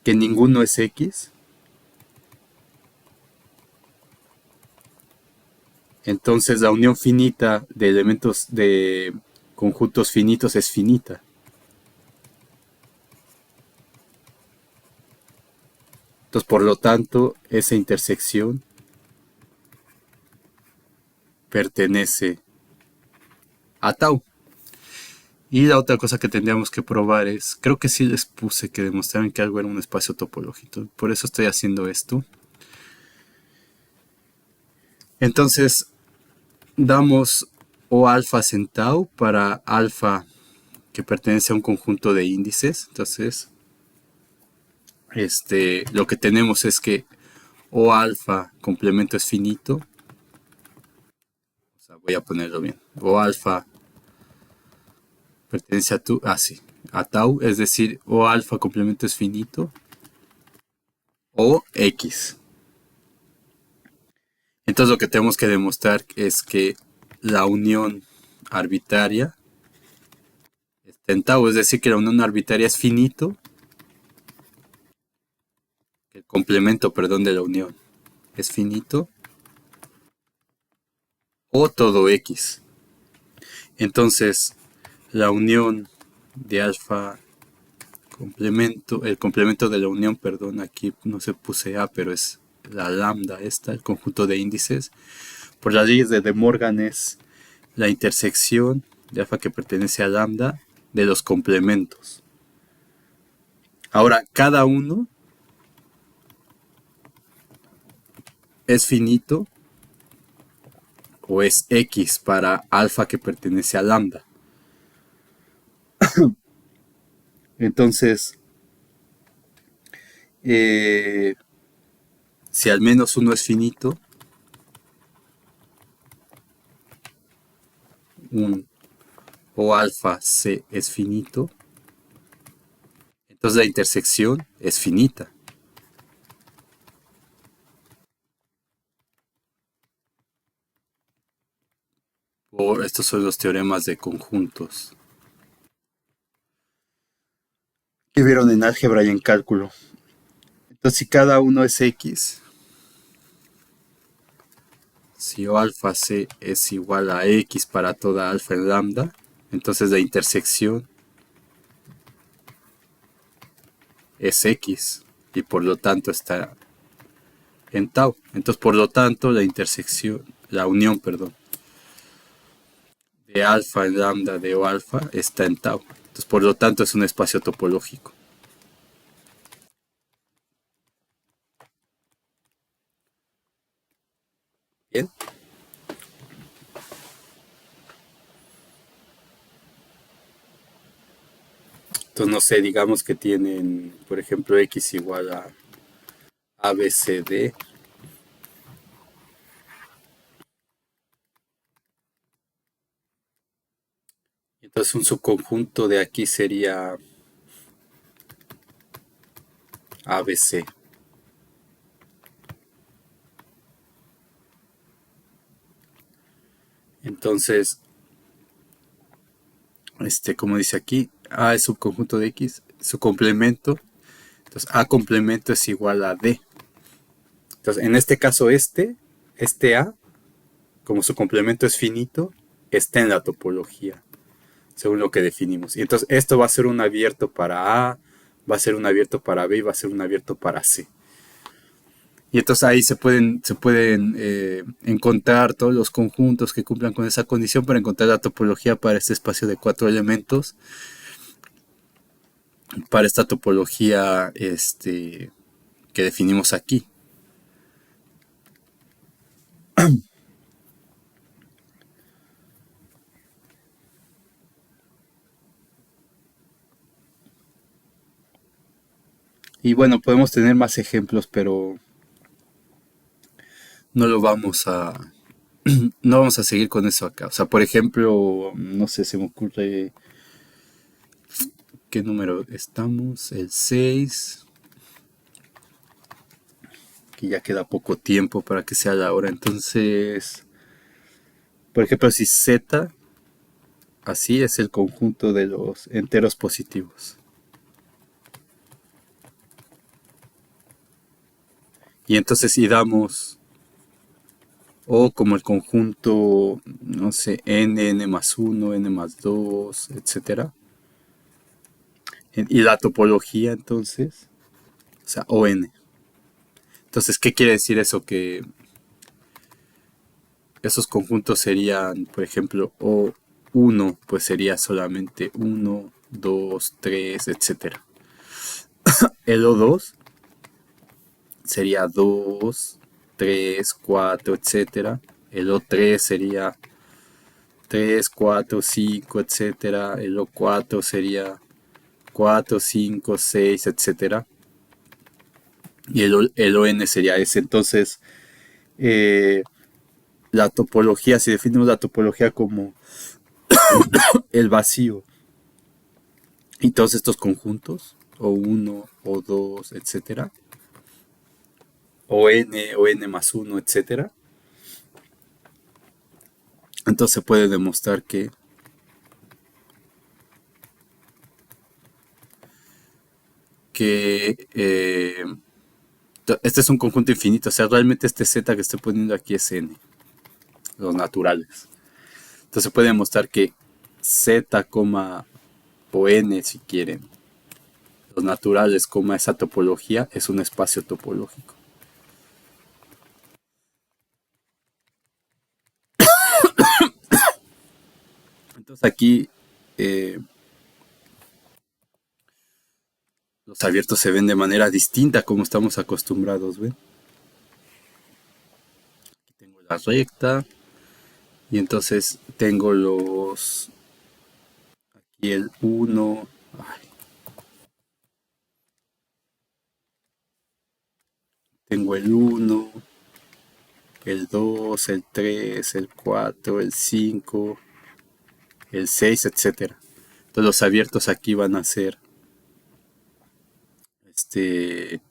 [SPEAKER 1] ninguno es X, entonces la unión finita de elementos de conjuntos finitos es finita. Entonces, por lo tanto, esa intersección pertenece a tau. Y la otra cosa que tendríamos que probar es, creo que sí les puse que demostraran que algo era un espacio topológico, por eso estoy haciendo esto. Entonces, damos O alfa en tau para alfa que pertenece a un conjunto de índices. Entonces, lo que tenemos es que O alfa complemento es finito. O sea, voy a ponerlo bien. O alfa pertenece a tu, sí, a tau, es decir, O alfa complemento es finito o X. Entonces lo que tenemos que demostrar es que la unión arbitraria está en tau, es decir, que la unión arbitraria es finito, el complemento, perdón, de la unión es finito o todo X. Entonces, la unión de alfa complemento, el complemento de la unión, perdón, aquí no se puse A, pero es la lambda esta, el conjunto de índices. Por las leyes de De Morgan es la intersección de alfa que pertenece a lambda de los complementos. Ahora, cada uno es finito o es X para alfa que pertenece a lambda. Entonces, eh, si al menos uno es finito, un O alfa C es finito, entonces la intersección es finita. O estos son los teoremas de conjuntos que vieron en álgebra y en cálculo. Entonces, si cada uno es X, si O alfa C es igual a X para toda alfa en lambda, entonces la intersección es X y por lo tanto está en tau. Entonces, por lo tanto, la intersección, la unión, perdón, de alfa en lambda de O alfa está en tau. Entonces, por lo tanto, es un espacio topológico. Bien. Entonces, no sé, digamos que tienen, por ejemplo, X igual a ABCD. Entonces, un subconjunto de aquí sería ABC. Entonces, como dice aquí, A es subconjunto de X, su complemento. Entonces, A complemento es igual a D. Entonces, en este caso, este A, como su complemento es finito, está en la topología, según lo que definimos. Y entonces, esto va a ser un abierto para A, va a ser un abierto para B y va a ser un abierto para C. Y entonces ahí se pueden encontrar todos los conjuntos que cumplan con esa condición para encontrar la topología para este espacio de 4 elementos, para esta topología que definimos aquí. Y bueno, podemos tener más ejemplos, pero no lo vamos a, no vamos a seguir con eso acá. O sea, por ejemplo, no sé, se me ocurre qué número estamos, el 6, que ya queda poco tiempo para que sea la hora. Entonces, por ejemplo, si Z así es el conjunto de los enteros positivos. Y entonces si damos O como el conjunto, no sé, n más uno n más 2 etcétera. Y la topología entonces, o sea, ON. Entonces, ¿qué quiere decir eso? Que esos conjuntos serían, por ejemplo, O1, pues sería solamente uno 2 3 etcétera. El O2 sería 2 3 4 etcétera. El O3 sería 3 4 5 etcétera. El O4 sería 4 5 6 etcétera. Y el ON sería ese. Entonces, eh, la topología, si definimos la topología como el vacío y todos estos conjuntos, o uno o 2 etcétera, o n más uno etcétera, entonces se puede demostrar que este es un conjunto infinito. O sea, realmente este z que estoy poniendo aquí es n, los naturales. Entonces se puede demostrar que z, o n si quieren, los naturales, esa topología es un espacio topológico. Entonces aquí eh, los abiertos se ven de manera distinta como estamos acostumbrados, ¿ven? Aquí tengo la recta y entonces tengo aquí el uno, tengo el uno, el 2, el 3, el 4, el 5, el 6, etcétera. Entonces los abiertos aquí van a ser este,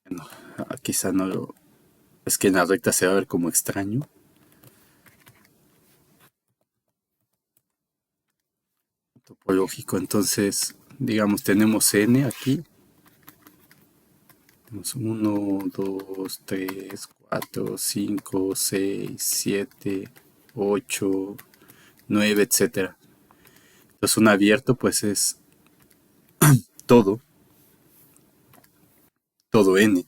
[SPEAKER 1] no, quizá no lo, es que en la recta se va a ver como extraño. Topológico, entonces, digamos, tenemos n aquí. Tenemos 1, 2, 3, 4, 5, 6, 7, 8, 9, etcétera. Entonces, un abierto, pues es todo, todo n.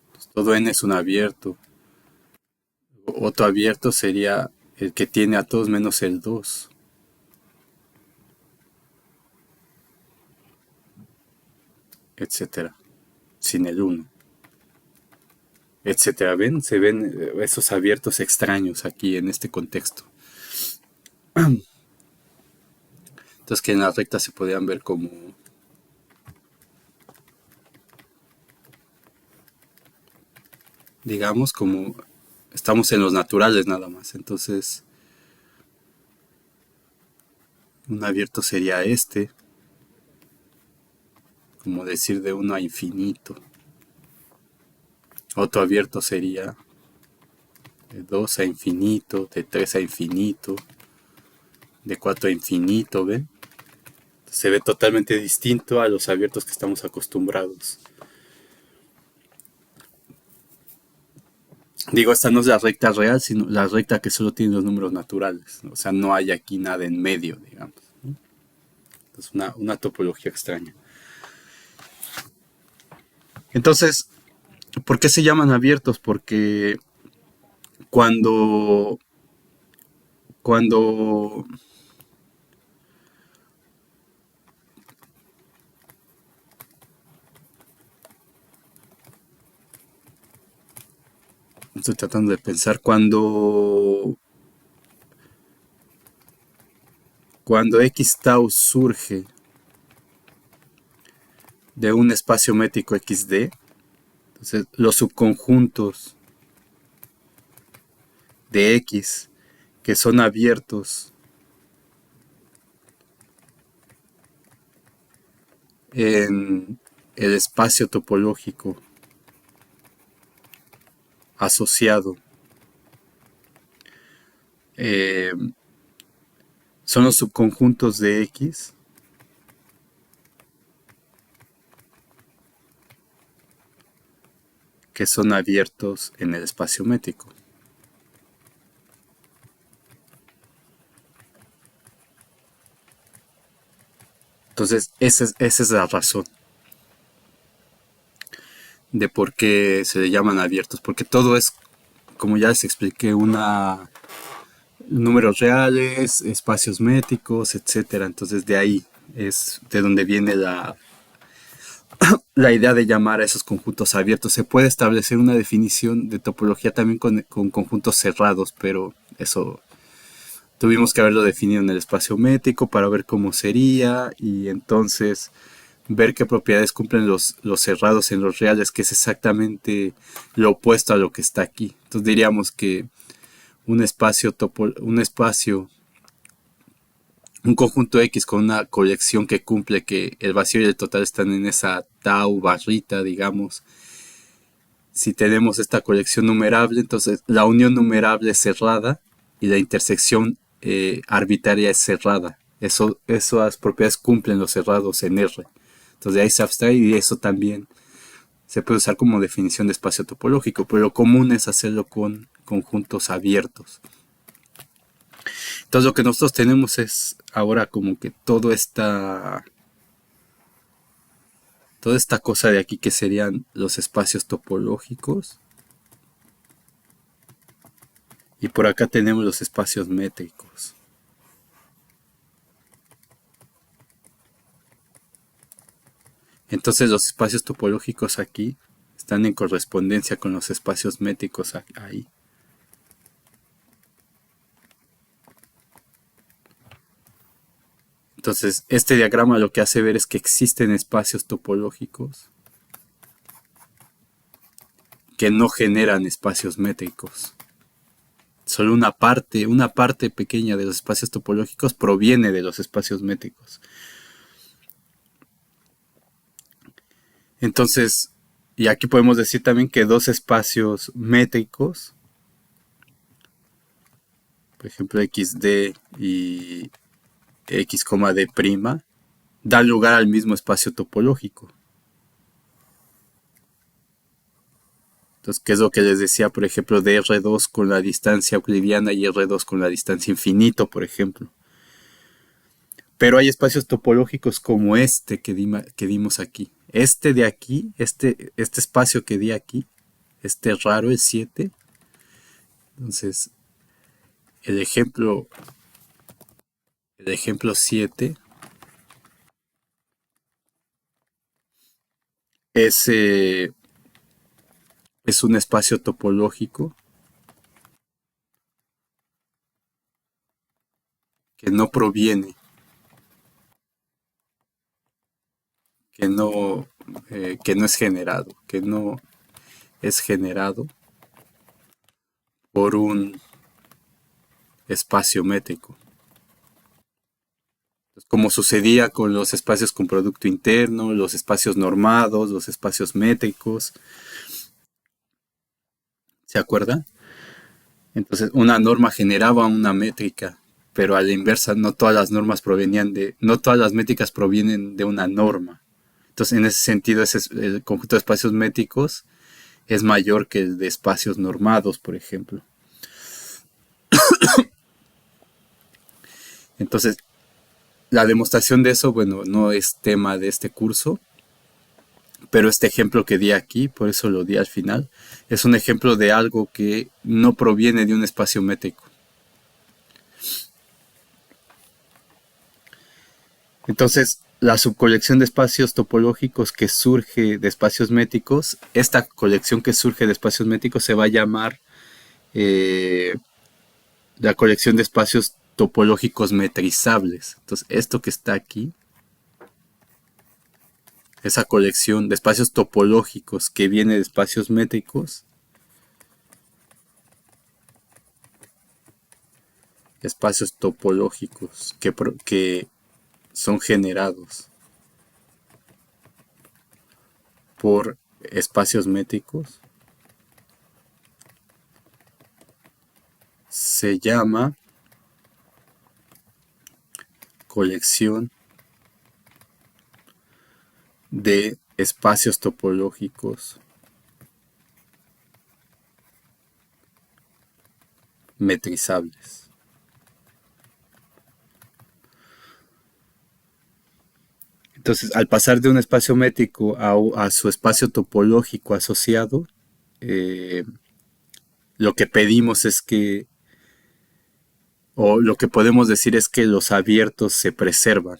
[SPEAKER 1] Entonces, todo n es un abierto. Otro abierto sería el que tiene a todos menos el 2, etcétera, sin el 1, etcétera. ¿Ven? Se ven esos abiertos extraños aquí en este contexto. Entonces que en la recta se podían ver como, digamos, como estamos en los naturales nada más. Entonces un abierto sería como decir de uno a infinito. Otro abierto sería de 2 a infinito, de 3 a infinito, de 4 a infinito, ¿ven? Se ve totalmente distinto a los abiertos que estamos acostumbrados. Digo, esta no es la recta real, sino la recta que solo tiene los números naturales. O sea, no hay aquí nada en medio, digamos. Es una topología extraña. Entonces, ¿por qué se llaman abiertos? Porque cuando, cuando, estoy tratando de pensar, cuando X tau surge de un espacio métrico XD, entonces los subconjuntos de X que son abiertos en el espacio topológico asociado eh, son los subconjuntos de X que son abiertos en el espacio métrico. Entonces, esa es la razón de por qué se le llaman abiertos, porque todo es, como ya les expliqué, números reales, espacios métricos, etcétera. Entonces, de ahí es de donde viene la idea de llamar a esos conjuntos abiertos. Se puede establecer una definición de topología también con conjuntos cerrados, pero eso tuvimos que haberlo definido en el espacio métrico para ver cómo sería y entonces ver qué propiedades cumplen los cerrados en los reales, que es exactamente lo opuesto a lo que está aquí. Entonces diríamos que un espacio, un conjunto X con una colección que cumple que el vacío y el total están en esa tau barrita, digamos. Si tenemos esta colección numerable, entonces la unión numerable es cerrada y la intersección arbitraria es cerrada. Esas propiedades cumplen los cerrados en R. Entonces de ahí se abstrae y eso también se puede usar como definición de espacio topológico, pero lo común es hacerlo con conjuntos abiertos. Entonces lo que nosotros tenemos es ahora como que toda esta cosa de aquí que serían los espacios topológicos y por acá tenemos los espacios métricos. Entonces los espacios topológicos aquí están en correspondencia con los espacios métricos ahí. Entonces este diagrama lo que hace ver es que existen espacios topológicos que no generan espacios métricos. Solo una parte pequeña de los espacios topológicos proviene de los espacios métricos. Entonces, y aquí podemos decir también que dos espacios métricos, por ejemplo xd y x,d', dan lugar al mismo espacio topológico. Entonces, ¿qué es lo que les decía, por ejemplo, de R2 con la distancia euclidiana y R2 con la distancia infinito, por ejemplo? Pero hay espacios topológicos como este que dimos aquí. Este de aquí, este espacio que di aquí, este raro, el 7. Entonces, el ejemplo, el ejemplo 7 es, es un espacio topológico que no proviene, que no, que no es generado, que no es generado por un espacio métrico. Como sucedía con los espacios con producto interno, los espacios normados, los espacios métricos. ¿Se acuerdan? Entonces, una norma generaba una métrica, pero a la inversa, no todas las normas no todas las métricas provienen de una norma. Entonces, en ese sentido, el conjunto de espacios métricos es mayor que el de espacios normados, por ejemplo. Entonces, la demostración de eso, bueno, no es tema de este curso, pero este ejemplo que di aquí, por eso lo di al final, es un ejemplo de algo que no proviene de un espacio métrico. Entonces, la subcolección de espacios topológicos que surge de espacios métricos, esta colección que surge de espacios métricos se va a llamar eh, la colección de espacios topológicos metrizables. Entonces, esto que está aquí, esa colección de espacios topológicos que viene de espacios métricos, espacios topológicos que son generados por espacios métricos, se llama colección de espacios topológicos metrizables. Entonces, al pasar de un espacio métrico a su espacio topológico asociado, eh, lo que pedimos es que, o lo que podemos decir es que los abiertos se preservan,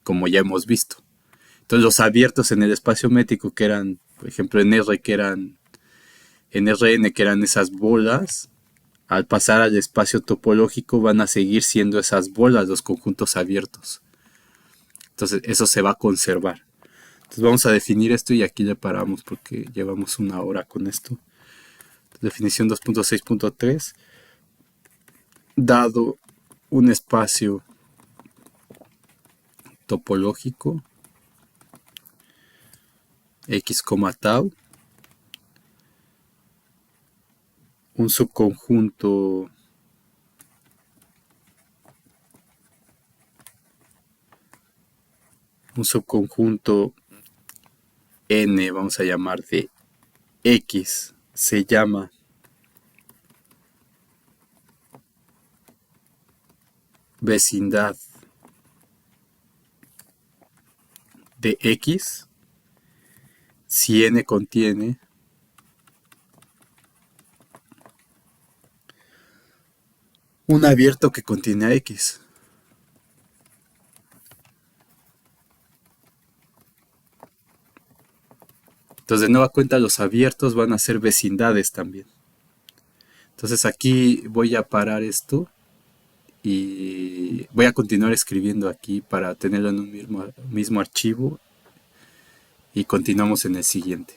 [SPEAKER 1] como ya hemos visto. Entonces, los abiertos en el espacio métrico, que eran, por ejemplo, en Rn, que eran esas bolas, al pasar al espacio topológico van a seguir siendo esas bolas los conjuntos abiertos. Entonces, eso se va a conservar. Entonces, vamos a definir esto y aquí le paramos porque llevamos una hora con esto. Definición 2.6.3. Dado un espacio topológico x, tau, un subconjunto n, vamos a llamar de x, se llama vecindad de x si n contiene un abierto que contiene a x. Entonces, de nueva cuenta, los abiertos van a ser vecindades también. Entonces, aquí voy a parar esto y voy a continuar escribiendo aquí para tenerlo en un mismo archivo y continuamos en el siguiente.